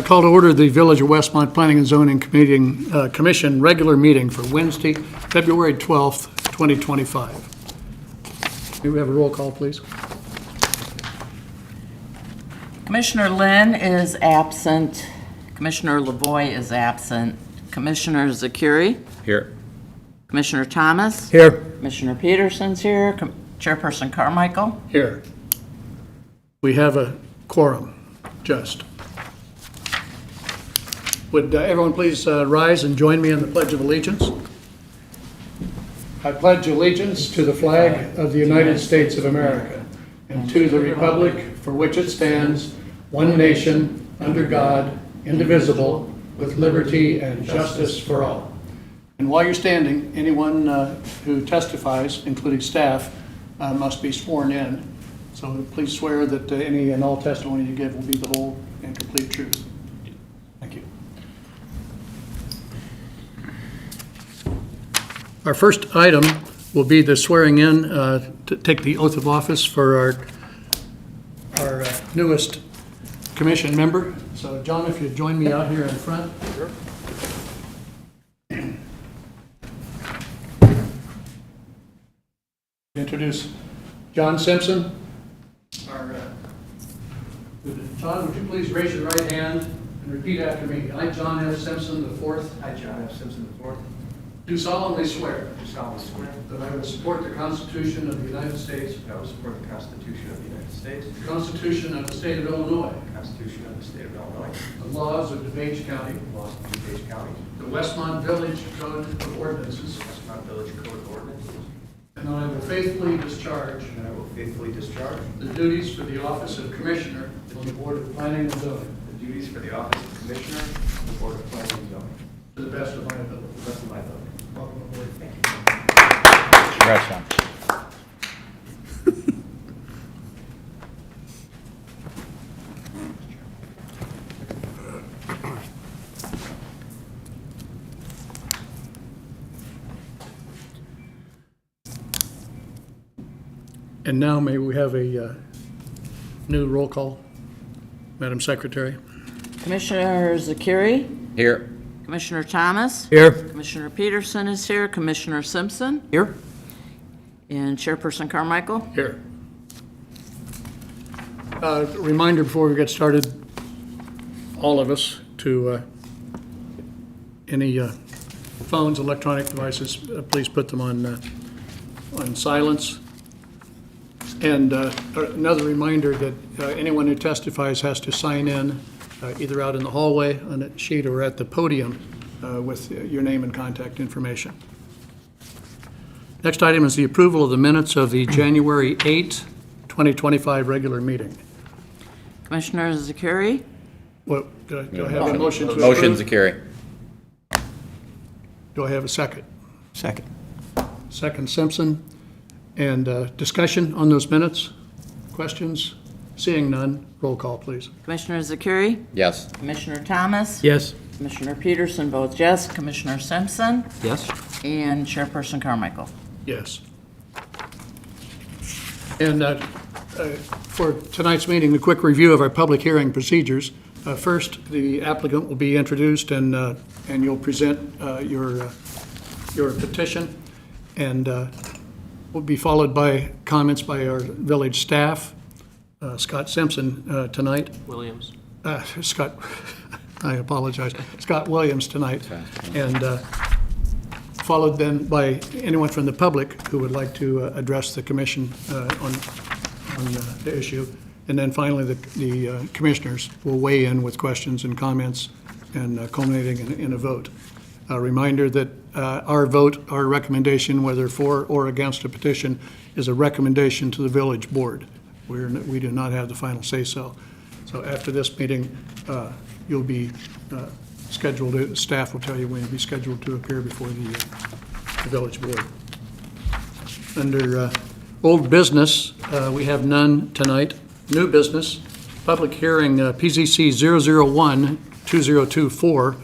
call to order the Village of Westmont Planning and Zoning Commission regular meeting for Wednesday, February 12th, 2025. May we have a roll call, please? Commissioner Lynn is absent. Commissioner Lavoy is absent. Commissioner Zakiri. Here. Commissioner Thomas. Here. Commissioner Peterson's here. Chairperson Carmichael. Here. We have a quorum, just. Would everyone please rise and join me in the Pledge of Allegiance? I pledge allegiance to the flag of the United States of America and to the republic for which it stands, one nation, under God, indivisible, with liberty and justice for all. And while you're standing, anyone who testifies, including staff, must be sworn in. So please swear that any and all testimony you give will be the whole and complete truth. Thank you. Our first item will be the swearing in to take the oath of office for our newest commission member. So John, if you'd join me out here in front. Sure. Introduce John Simpson. John, would you please raise your right hand and repeat after me? I, John F. Simpson IV. I, John F. Simpson IV. Do solemnly swear. Do solemnly swear. That I will support the Constitution of the United States. That I will support the Constitution of the United States. The Constitution of the State of Illinois. The Constitution of the State of Illinois. The laws of DuPage County. The laws of DuPage County. The Westmont Village Code of Ordinances. The Westmont Village Code of Ordinances. And that I will faithfully discharge. And I will faithfully discharge. The duties for the office of Commissioner on the Board of Planning and Zoning. The duties for the office of Commissioner of the Board of Planning and Zoning. To the best of my ability. To the best of my ability. Welcome aboard. Thank you. Congrats, John. And now may we have a new roll call, Madam Secretary? Commissioner Zakiri. Here. Commissioner Thomas. Here. Commissioner Peterson is here. Commissioner Simpson. Here. And Chairperson Carmichael. Here. Reminder before we get started, all of us, to any phones, electronic devices, please put them on silence. And another reminder that anyone who testifies has to sign in either out in the hallway on a sheet or at the podium with your name and contact information. Next item is the approval of the minutes of the January 8, 2025 regular meeting. Commissioner Zakiri. What, do I have a motion to approve? Motion, Zakiri. Do I have a second? Second. Second, Simpson. And discussion on those minutes? Questions? Seeing none, roll call, please. Commissioner Zakiri. Yes. Commissioner Thomas. Yes. Commissioner Peterson votes yes. Commissioner Simpson. Yes. And Chairperson Carmichael. Yes. And for tonight's meeting, a quick review of our public hearing procedures. First, the applicant will be introduced and you'll present your petition, and will be followed by comments by our village staff. Scott Simpson tonight. Williams. Scott, I apologize. Scott Williams tonight. And followed then by anyone from the public who would like to address the commission on the issue. And then finally, the commissioners will weigh in with questions and comments and culminating in a vote. A reminder that our vote, our recommendation, whether for or against a petition, is a recommendation to the village board. We do not have the final say-so. So after this meeting, you'll be scheduled, staff will tell you when you'll be scheduled to appear before the village board. Under old business, we have none tonight. New business, public hearing PZC 001-2024,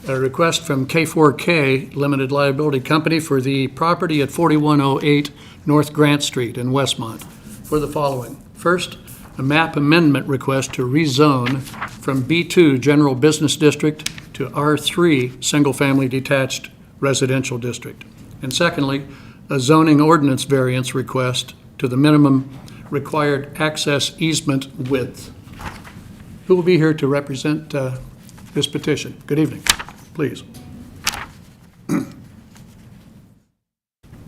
a request from K4K Limited Liability Company for the property at 4108 North Grant Street in Westmont for the following. First, a map amendment request to rezone from B2 General Business District to R3 Single Family Detached Residential District. And secondly, a zoning ordinance variance request to the minimum required access easement width. Who will be here to represent this petition? Good evening, please.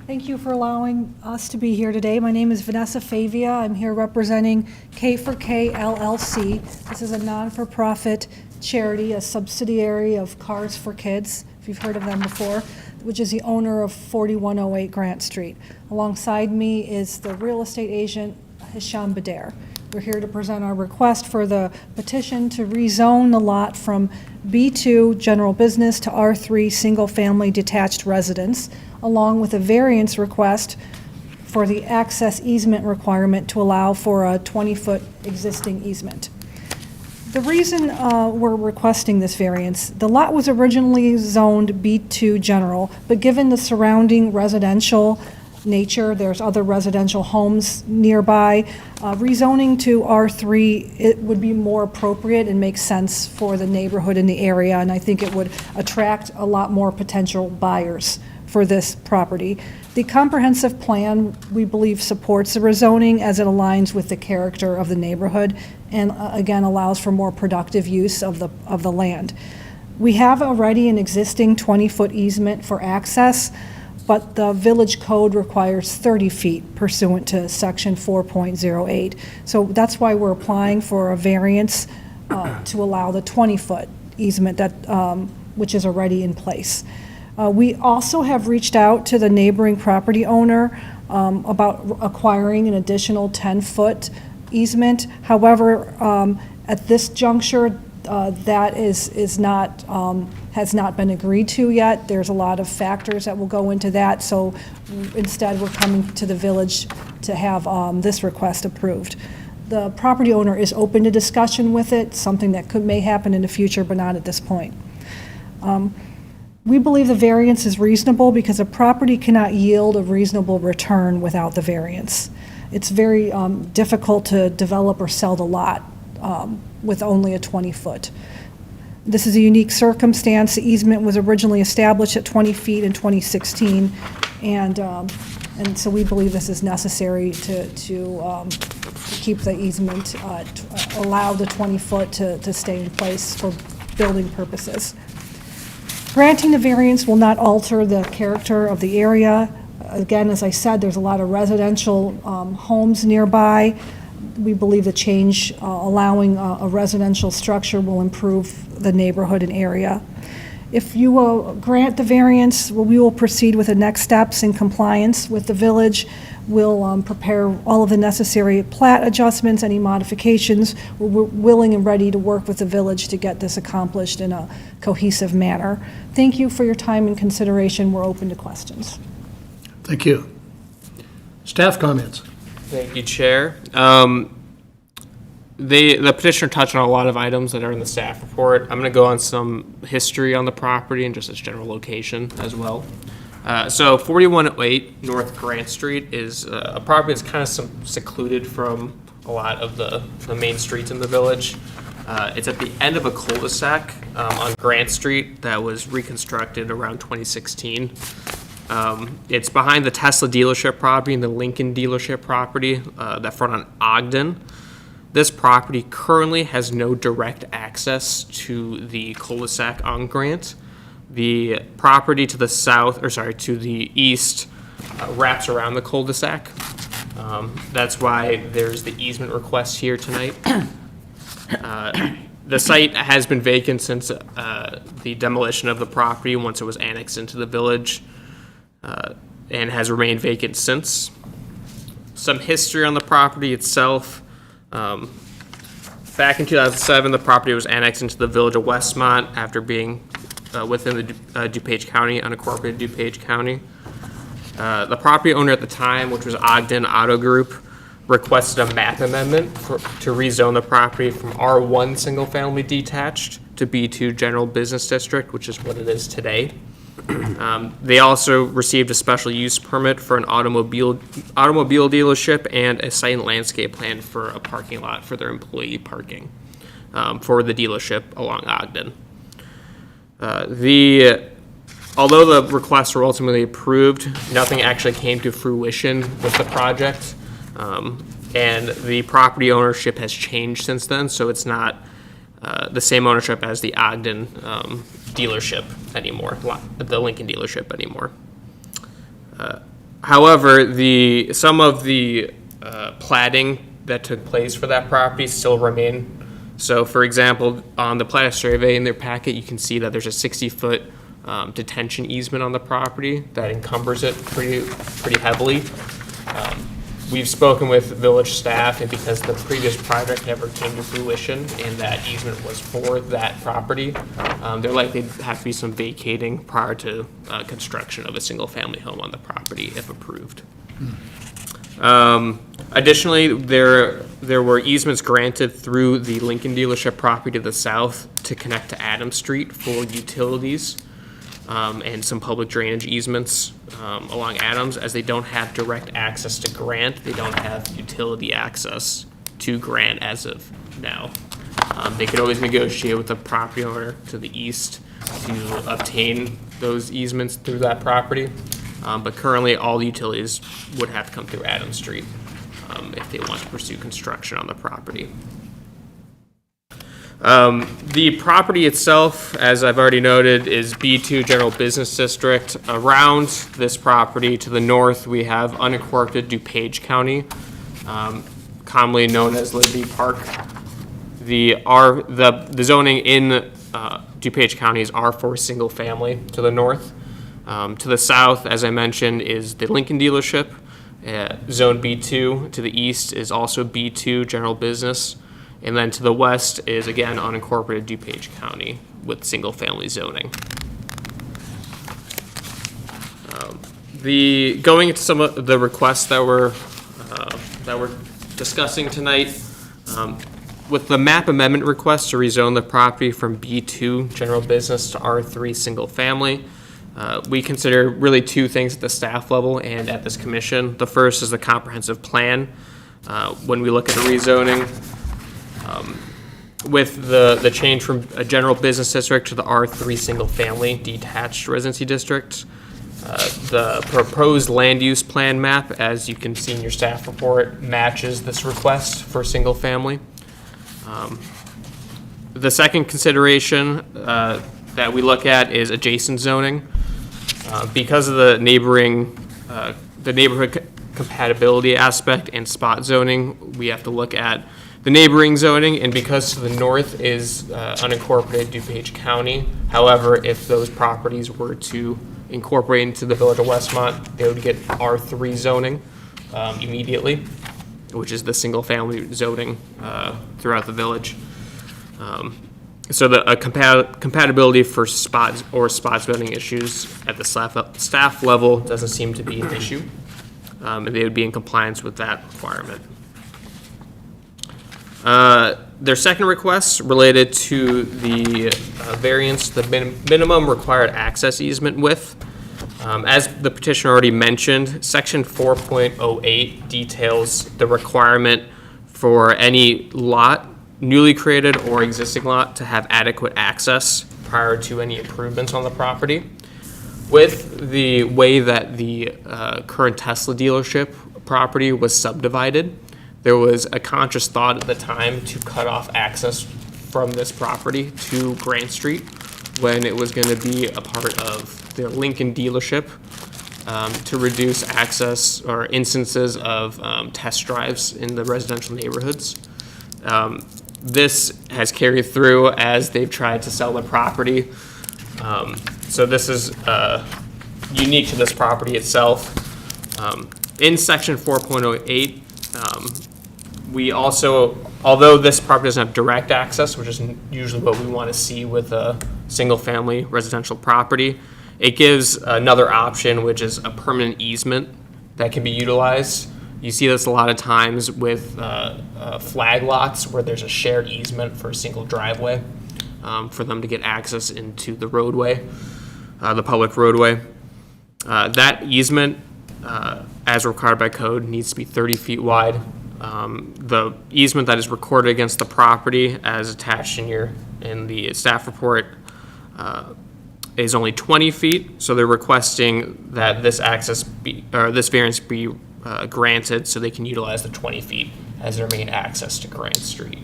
Thank you for allowing us to be here today. My name is Vanessa Favia. I'm here representing K4K LLC. This is a non-for-profit charity, a subsidiary of Cars for Kids, if you've heard of them before, which is the owner of 4108 Grant Street. Alongside me is the real estate agent, Hisham Badair. We're here to present our request for the petition to rezone the lot from B2 General Business to R3 Single Family Detached Residence, along with a variance request for the access easement requirement to allow for a 20-foot existing easement. The reason we're requesting this variance, the lot was originally zoned B2 General, but given the surrounding residential nature, there's other residential homes nearby, rezoning to R3, it would be more appropriate and make sense for the neighborhood in the area, and I think it would attract a lot more potential buyers for this property. The comprehensive plan, we believe, supports the rezoning as it aligns with the character of the neighborhood and again allows for more productive use of the land. We have already an existing 20-foot easement for access, but the village code requires 30 feet pursuant to section 4.08. So that's why we're applying for a variance to allow the 20-foot easement that which is already in place. We also have reached out to the neighboring property owner about acquiring an additional 10-foot easement. However, at this juncture, that is not has not been agreed to yet. There's a lot of factors that will go into that. So instead, we're coming to the village to have this request approved. The property owner is open to discussion with it, something that may happen in the future, but not at this point. We believe the variance is reasonable because a property cannot yield a reasonable return without the variance. It's very difficult to develop or sell the lot with only a 20-foot. This is a unique circumstance. The easement was originally established at 20 feet in 2016, and so we believe this is necessary to keep the easement, allow the 20-foot to stay in place for building purposes. Granting the variance will not alter the character of the area. Again, as I said, there's a lot of residential homes nearby. We believe the change allowing a residential structure will improve the neighborhood and area. If you will grant the variance, we will proceed with the next steps in compliance with the village. We'll prepare all of the necessary plat adjustments, any modifications. We're willing and ready to work with the village to get this accomplished in a cohesive manner. Thank you for your time and consideration. We're open to questions. Thank you. Staff comments. Thank you, Chair. The petitioner touched on a lot of items that are in the staff report. I'm going to go on some history on the property and just its general location as well. So 4108 North Grant Street is a property that's kind of secluded from a lot of the main streets in the village. It's at the end of a cul-de-sac on Grant Street that was reconstructed around 2016. It's behind the Tesla dealership property and the Lincoln dealership property that front on Ogden. This property currently has no direct access to the cul-de-sac on Grant. The property to the to the east wraps around the cul-de-sac. That's why there's the easement request here tonight. The site has been vacant since the demolition of the property once it was annexed into the village. And has remained vacant since. Some history on the property itself. Back in 2007, the property was annexed into the village of Westmont after being within the DuPage County, unincorporated DuPage County. The property owner at the time, which was Ogden Auto Group, requested a map amendment to rezone the property from R1 single family detached to B2 general business district, which is what it is today. They also received a special use permit for an automobile dealership and a site and landscape plan for a parking lot for their employee parking for the dealership along Ogden. Although the requests were ultimately approved, nothing actually came to fruition with the project. And the property ownership has changed since then, so it's not the same ownership as the Ogden dealership anymore, the Lincoln dealership anymore. However, some of the platting that took place for that property still remain. So, for example, on the plat survey in their packet, you can see that there's a 60-foot detention easement on the property that encumbers it pretty heavily. We've spoken with village staff, and because the previous project never came to fruition and that easement was for that property, there likely have to be some vacating prior to construction of a single-family home on the property if approved. Additionally, there were easements granted through the Lincoln dealership property to the south to connect to Adams Street for utilities and some public drainage easements along Adams. As they don't have direct access to Grant, they don't have utility access to Grant as of now. They could always negotiate with the property owner to the east to obtain those easements through that property. But currently, all the utilities would have to come through Adams Street if they want to pursue construction on the property. The property itself, as I've already noted, is B2 General Business District. Around this property to the north, we have unincorporated DuPage County, commonly known as Liberty Park. The zoning in DuPage County is R4 single family to the north. To the south, as I mentioned, is the Lincoln dealership. Zone B2 to the east is also B2 General Business. And then to the west is, again, unincorporated DuPage County with single-family zoning. Going into some of the requests that we're discussing tonight, with the map amendment request to rezone the property from B2 General Business to R3 Single Family, we consider really two things at the staff level and at this commission. The first is the comprehensive plan. When we look at the rezoning, with the change from a general business district to the R3 single family detached residency district, the proposed land use plan map, as you can see in your staff report, matches this request for single family. The second consideration that we look at is adjacent zoning. Because of the neighborhood compatibility aspect and spot zoning, we have to look at the neighboring zoning, and because to the north is unincorporated DuPage County. However, if those properties were to incorporate into the village of Westmont, they would get R3 zoning immediately, which is the single-family zoning throughout the village. So the compatibility for spot zoning issues at the staff level doesn't seem to be an issue, and they would be in compliance with that requirement. Their second request related to the variance, the minimum required access easement width. As the petitioner already mentioned, section 4.08 details the requirement for any lot, newly created or existing lot, to have adequate access prior to any improvements on the property. With the way that the current Tesla dealership property was subdivided, there was a conscious thought at the time to cut off access from this property to Grant Street when it was going to be a part of the Lincoln dealership, to reduce access or instances of test drives in the residential neighborhoods. This has carried through as they've tried to sell the property. So this is unique to this property itself. In section 4.08, we also, although this property doesn't have direct access, which is usually what we want to see with a single-family residential property, it gives another option, which is a permanent easement that can be utilized. You see this a lot of times with flag lots where there's a shared easement for a single driveway for them to get access into the roadway. the public roadway. That easement, as required by code, needs to be 30 feet wide. The easement that is recorded against the property, as attached in the staff report, is only 20 feet. So they're requesting that this this variance be granted so they can utilize the 20 feet as their main access to Grant Street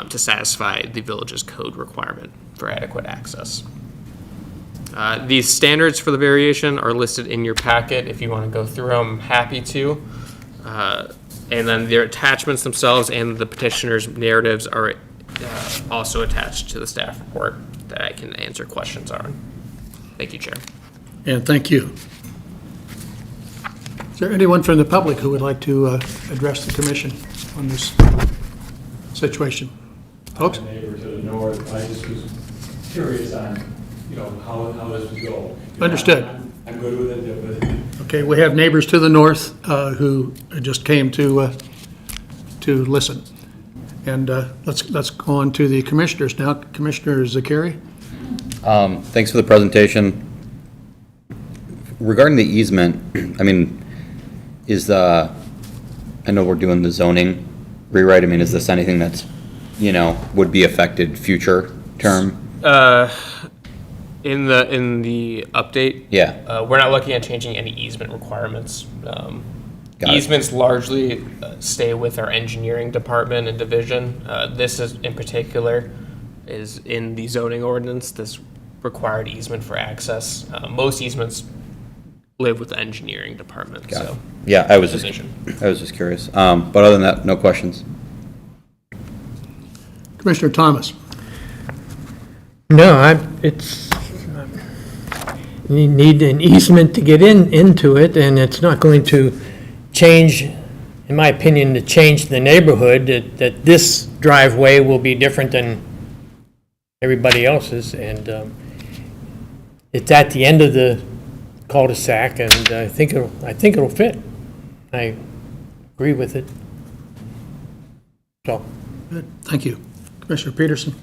to satisfy the village's code requirement for adequate access. These standards for the variation are listed in your packet. If you want to go through them, I'm happy to. And then their attachments themselves and the petitioner's narratives are also attached to the staff report that I can answer questions on. Thank you, Chair. And thank you. Is there anyone from the public who would like to address the commission on this situation? Folks? Neighbor to the north, I just was curious on, how this would go. Understood. I'm good with it, but Okay, we have neighbors to the north who just came to listen. And let's go on to the commissioners now. Commissioner Zakiri? Thanks for the presentation. Regarding the easement, I mean, I know we're doing the zoning rewrite. I mean, is this anything that's, would be affected future term? In the update, Yeah. we're not looking at changing any easement requirements. Got it. Easements largely stay with our engineering department and division. This is, in particular, is in the zoning ordinance, this required easement for access. Most easements live with the engineering department, Got it. so. Yeah, I was Division. just curious. But other than that, no questions. Commissioner Thomas? No, you need an easement to get into it, and it's not going to change, in my opinion, to change the neighborhood, that this driveway will be different than everybody else's, and it's at the end of the cul-de-sac, and I think it'll fit. I agree with it. So. Good, thank you. Commissioner Peterson?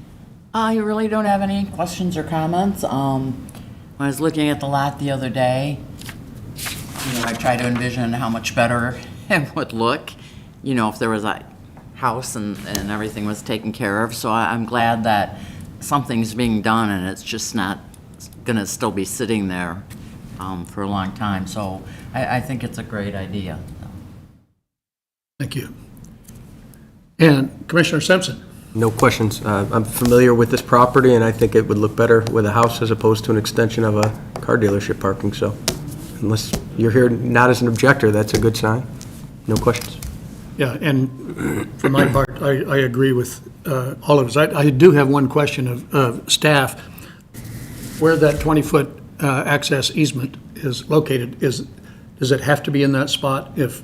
I really don't have any questions or comments. When I was looking at the lot the other day, I tried to envision how much better it would look, if there was a house and everything was taken care of. So I'm glad that something's being done and it's just not going to still be sitting there for a long time. So I think it's a great idea. Thank you. And Commissioner Simpson? No questions. I'm familiar with this property, and I think it would look better with a house as opposed to an extension of a car dealership parking, so unless you're here not as an objector, that's a good sign. No questions. Yeah, and for my part, I agree with all of us. I do have one question of staff. Where that 20-foot access easement is located, does it have to be in that spot if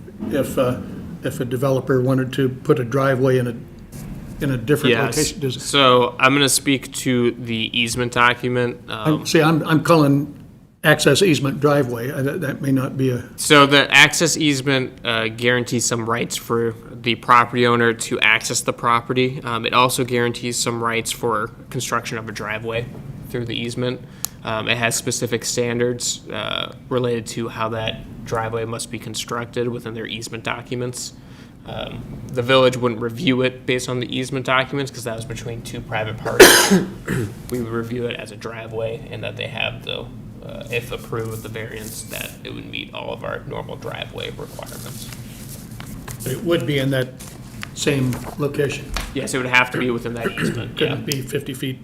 a developer wanted to put a driveway in a different location? Yes, so I'm going to speak to the easement document. See, I'm calling access easement driveway. That may not be a, So the access easement guarantees some rights for the property owner to access the property. It also guarantees some rights for construction of a driveway through the easement. It has specific standards related to how that driveway must be constructed within their easement documents. The village wouldn't review it based on the easement documents because that was between two private parties. We would review it as a driveway and that they have if approved, the variance that it would meet all of our normal driveway requirements. it would be in that same location. Yes, it would have to be within that easement, yeah, Couldn't be 50 feet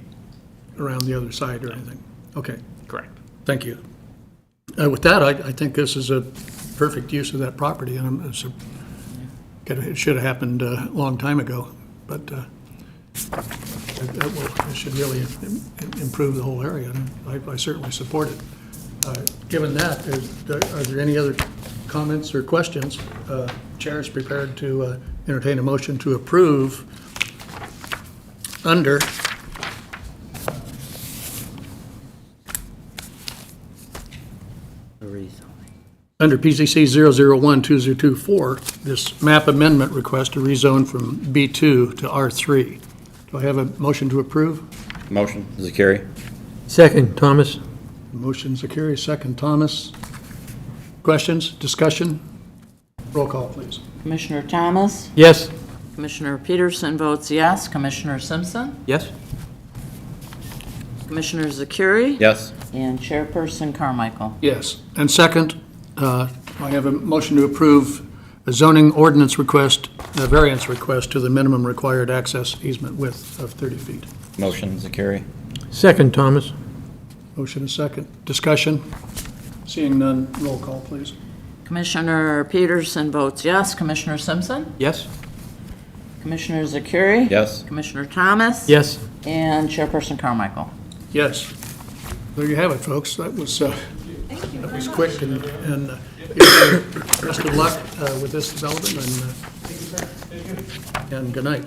around the other side or anything. Okay, correct. thank you. With that, I think this is a perfect use of that property, and it should have happened a long time ago, but it should really improve the whole area, and I certainly support it. Given that, are there any other comments or questions? Chair is prepared to entertain a motion to approve under PZC 001-2024, this map amendment request to rezone from B2 to R3. Do I have a motion to approve? Motion, Zakiri. Second, Thomas. Motion Zakiri, second Thomas. Questions, discussion? Roll call, please. Commissioner Thomas? Yes. Commissioner Peterson votes yes. Commissioner Simpson? Yes? Commissioner Zakiri? Yes. And Chairperson Carmichael? Yes. And second, I have a motion to approve a zoning ordinance request, a variance request to the minimum required access easement width of 30 feet. Motion Zakiri. Second, Thomas. Motion is second. Discussion? Seeing none, roll call, please. Commissioner Peterson votes yes. Commissioner Simpson? Yes? Commissioner Zakiri? Yes. Commissioner Thomas? Yes. And Chairperson Carmichael? Yes. There you have it, folks. That was quick and best of luck with this development and good night.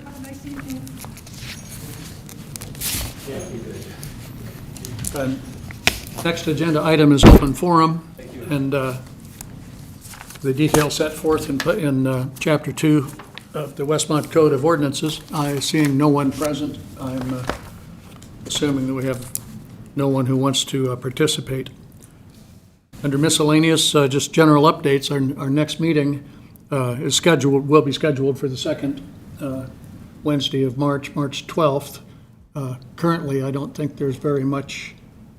Next agenda item is open forum, and the details set forth in Chapter 2 of the Westmont Code of Ordinances. Seeing no one present, I'm assuming that we have no one who wants to participate. Under miscellaneous, just general updates, our next meeting will be scheduled for the second Wednesday of March, March 12th. Currently, I don't think there's very much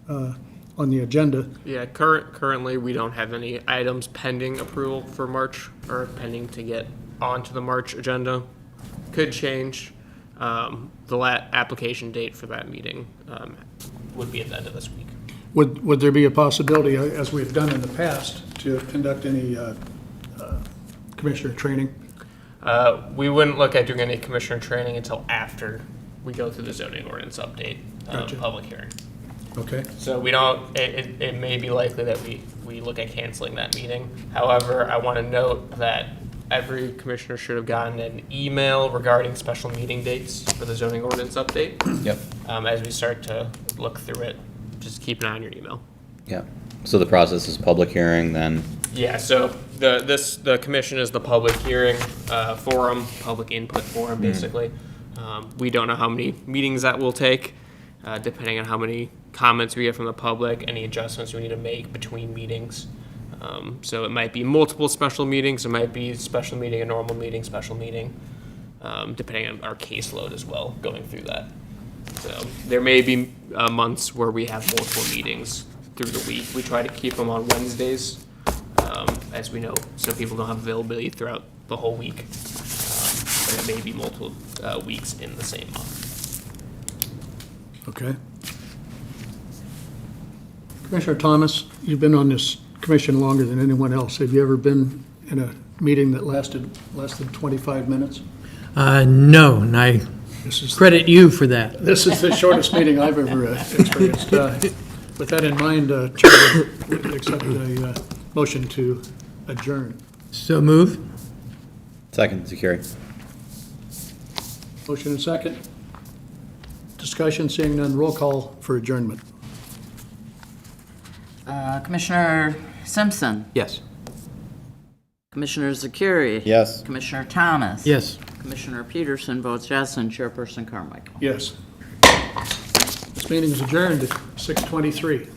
on the agenda. Yeah, currently, we don't have any items pending approval for March, or pending to get onto the March agenda. Could change. The application date for that meeting would be at the end of this week. Would there be a possibility, as we've done in the past, to conduct any commissioner training? We wouldn't look at doing any commissioner training until after we go through the zoning ordinance update Gotcha. public hearing. Okay. So we don't, it may be likely that we look at canceling that meeting. However, I want to note that every commissioner should have gotten an email regarding special meeting dates for the zoning ordinance update. Yep. As we start to look through it, just keep an eye on your email. Yep. So the process is public hearing, then Yeah, so the commission is the public hearing forum, public input forum, basically. We don't know how many meetings that will take, depending on how many comments we get from the public, any adjustments we need to make between meetings. So it might be multiple special meetings, it might be special meeting, a normal meeting, special meeting, depending on our caseload as well, going through that. So there may be months where we have multiple meetings through the week. We try to keep them on Wednesdays, as we know, so people don't have availability throughout the whole week. But it may be multiple weeks in the same month. Okay. Commissioner Thomas, you've been on this commission longer than anyone else. Have you ever been in a meeting that lasted less than 25 minutes? No, and I This is credit you for that. This is the shortest meeting I've ever experienced. With that in mind, Chair would accept a motion to adjourn. So move. second Zakiri. Motion and second. Discussion, seeing none, roll call for adjournment. Commissioner Simpson? Yes. Commissioner Zakiri? Yes. Commissioner Thomas? Yes. Commissioner Peterson votes yes, and Chairperson Carmichael? Yes. This meeting is adjourned at 6:23.